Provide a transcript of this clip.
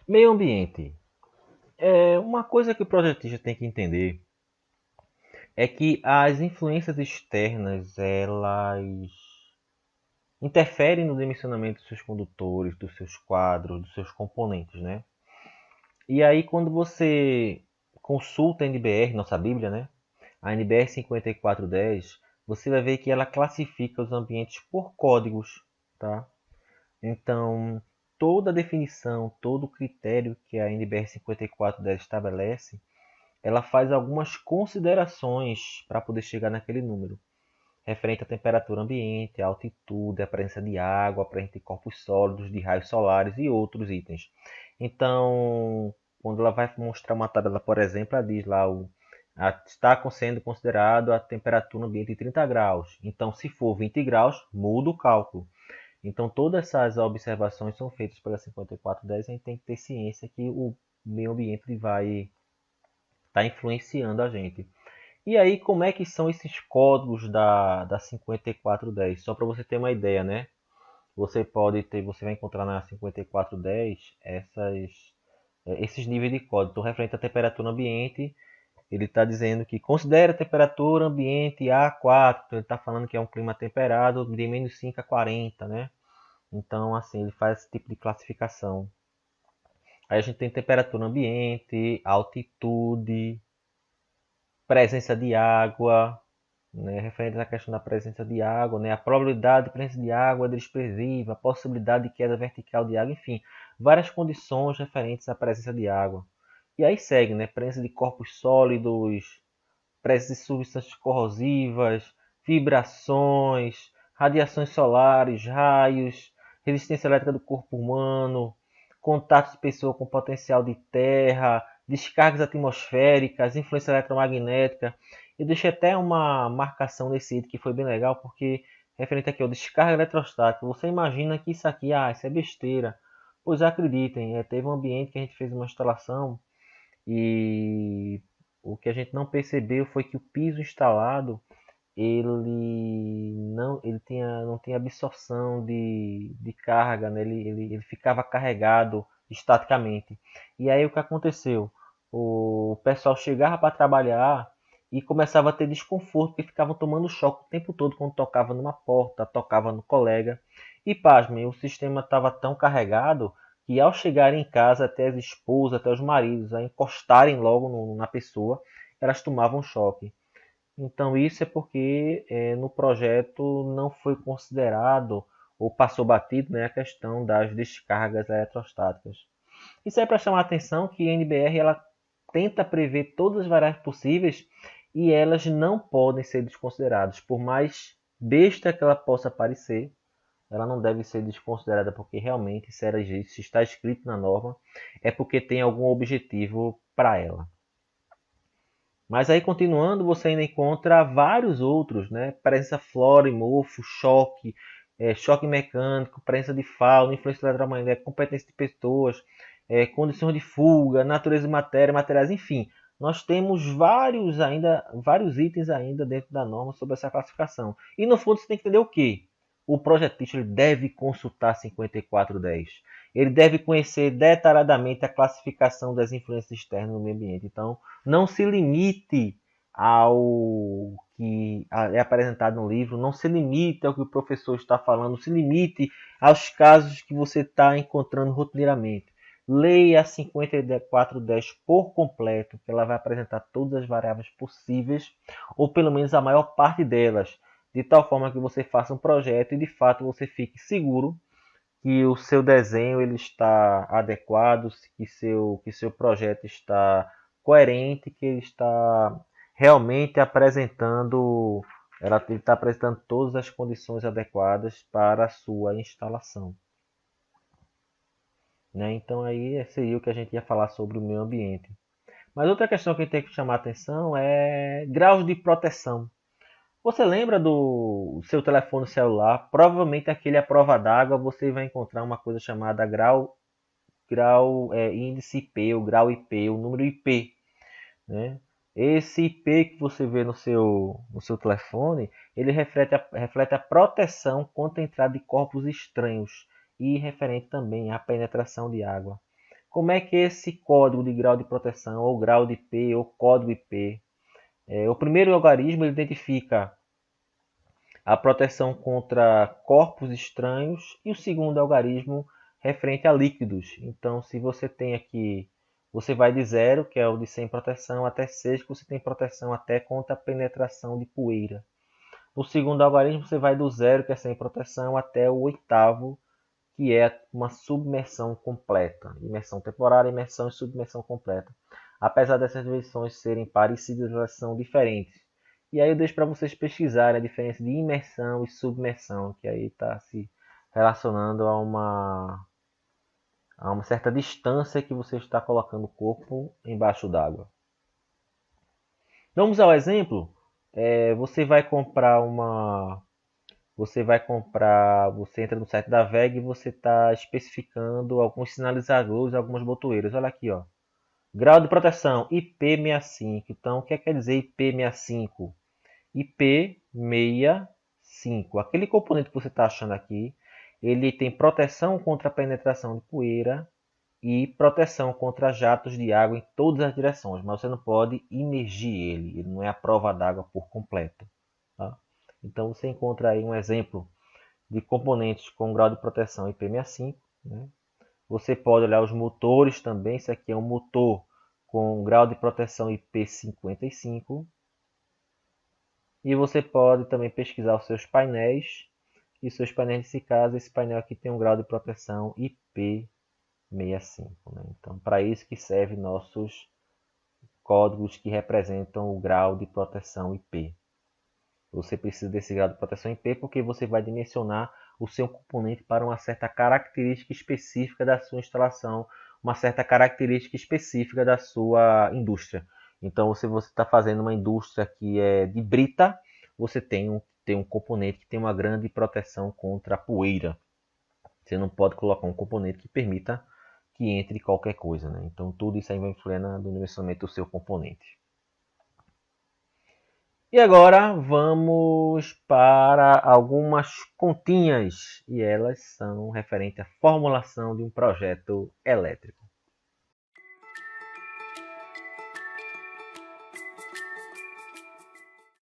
Meio ambiente. Uma coisa que o projetista tem que entender é que as influências externas, elas interferem no dimensionamento dos seus condutores, dos seus quadros, dos seus componentes, né? E aí quando você consulta a NBR, nossa Bíblia, né? A NBR 5410, você vai ver que ela classifica os ambientes por códigos, tá? Então, toda a definição, todo o critério que a NBR 5410 estabelece, ela faz algumas considerações para poder chegar naquele número, referente à temperatura ambiente, à altitude, à presença de água, à presença de corpos sólidos, de raios solares e outros itens. Então, quando ela vai mostrar uma tabela, por exemplo, ela diz lá está sendo considerado a temperatura ambiente de 30 graus. Então, se for 20 graus, muda o cálculo. Então, todas essas observações são feitas pela 5410. A gente tem que ter ciência que o meio ambiente vai estar influenciando a gente. E aí, como é que são esses códigos da 5410? Só para você ter uma ideia, né? Você vai encontrar na 5410 esses níveis de código. Então, referente à temperatura ambiente, ele está dizendo que considera a temperatura ambiente A4. Então, ele está falando que é um clima temperado de -5 a 40, né? Então, assim, ele faz esse tipo de classificação. Aí a gente tem temperatura ambiente, altitude, presença de água, né, referente à questão da presença de água, né, a probabilidade de presença de água desprezível, a possibilidade de queda vertical de água, enfim, várias condições referentes à presença de água. E aí segue, né, presença de corpos sólidos, presença de substâncias corrosivas, vibrações, radiações solares, raios, resistência elétrica do corpo humano, contato de pessoa com potencial de terra, descargas atmosféricas, influência eletromagnética. Eu deixei até uma marcação nesse item que foi bem legal, porque referente aqui ao descarga eletrostática, você imagina que isso aqui, isso é besteira. Pois acreditem, teve um ambiente que a gente fez uma instalação e o que a gente não percebeu foi que o piso instalado não tinha absorção de carga, né? Ele ficava carregado estaticamente. E aí o que aconteceu? O pessoal chegava para trabalhar e começava a ter desconforto, porque ficavam tomando choque o tempo todo quando tocava numa porta, tocava no colega. E pasmem, o sistema estava tão carregado que ao chegarem em casa, até as esposas, até os maridos, a encostarem logo na pessoa, elas tomavam choque. Então isso é porque no projeto não foi considerado ou passou batido, né, a questão das descargas eletrostáticas. Isso é para chamar a atenção que a NBR ela tenta prever todas as variáveis possíveis e elas não podem ser desconsideradas. Por mais besta que ela possa parecer, ela não deve ser desconsiderada porque realmente se está escrito na norma é porque tem algum objetivo para ela. Mas aí, continuando, você ainda encontra vários outros, né? Presença flora e mofo, choque, choque mecânico, presença de fauna, influência eletromagnética, competência de pessoas, condições de fuga, natureza de matéria, materiais, enfim. Nós temos vários itens ainda dentro da norma sobre essa classificação. E no fundo você tem que entender o quê? O projetista ele deve consultar 5410. Ele deve conhecer detalhadamente a classificação das influências externas no meio ambiente. Então, não se limite ao que é apresentado no livro, não se limite ao que o professor está falando, não se limite aos casos que você está encontrando rotineiramente. Leia a 5410 por completo, que ela vai apresentar todas as variáveis possíveis, ou pelo menos a maior parte delas, de tal forma que você faça um projeto e de fato você fique seguro que o seu desenho ele está adequado, que seu projeto está coerente, que ele está realmente apresentando, ele está apresentando todas as condições adequadas para a sua instalação. Né? Então aí seria o que a gente ia falar sobre o meio ambiente. Mas outra questão que a gente tem que chamar a atenção é graus de proteção. Você lembra do seu telefone celular? Provavelmente aquele à prova d'água você vai encontrar uma coisa chamada grau índice IP, o grau IP, o número IP, né? Esse IP que você vê no seu telefone, ele reflete a proteção contra a entrada de corpos estranhos e referente também à penetração de água. Como é que esse código de grau de proteção, ou grau de IP, ou código IP, o primeiro algarismo ele identifica a proteção contra corpos estranhos e o segundo algarismo referente a líquidos. Então, se você tem aqui, você vai de 0, que é o de sem proteção, até 6, que você tem proteção até contra a penetração de poeira. No segundo algarismo, você vai do 0, que é sem proteção, até o oitavo, que é uma submersão completa. Imersão temporária, imersão e submersão completa. Apesar dessas versões serem parecidas, elas são diferentes. E aí eu deixo para vocês pesquisarem a diferença de imersão e submersão, que aí está se relacionando a uma certa distância que você está colocando o corpo embaixo d'água. Vamos ao exemplo. Você vai comprar você entra no site da VEG e você está especificando alguns sinalizadores, algumas botoeiras. Olha aqui, ó. Grau de proteção IP65. Então, o que quer dizer IP65? IP65. Aquele componente que você está achando aqui, ele tem proteção contra a penetração de poeira e proteção contra jatos de água em todas as direções, mas você não pode imergir ele não é a prova d'água por completo. Tá? Então você encontra aí um exemplo de componentes com grau de proteção IP65. Né? Você pode olhar os motores também, isso aqui é um motor com grau de proteção IP55. E você pode também pesquisar os seus painéis. E seus painéis, nesse caso, esse painel aqui tem um grau de proteção IP65. Né? Então, para isso que serve nossos códigos que representam o grau de proteção IP. Você precisa desse grau de proteção IP porque você vai dimensionar o seu componente para uma certa característica específica da sua instalação, uma certa característica específica da sua indústria. Então, se você está fazendo uma indústria que é de brita, você tem um componente que tem uma grande proteção contra a poeira. Você não pode colocar um componente que permita que entre qualquer coisa. Né? Então, tudo isso aí vai influir no dimensionamento do seu componente. E agora vamos para algumas continhas, e elas são referentes à formulação de um projeto elétrico.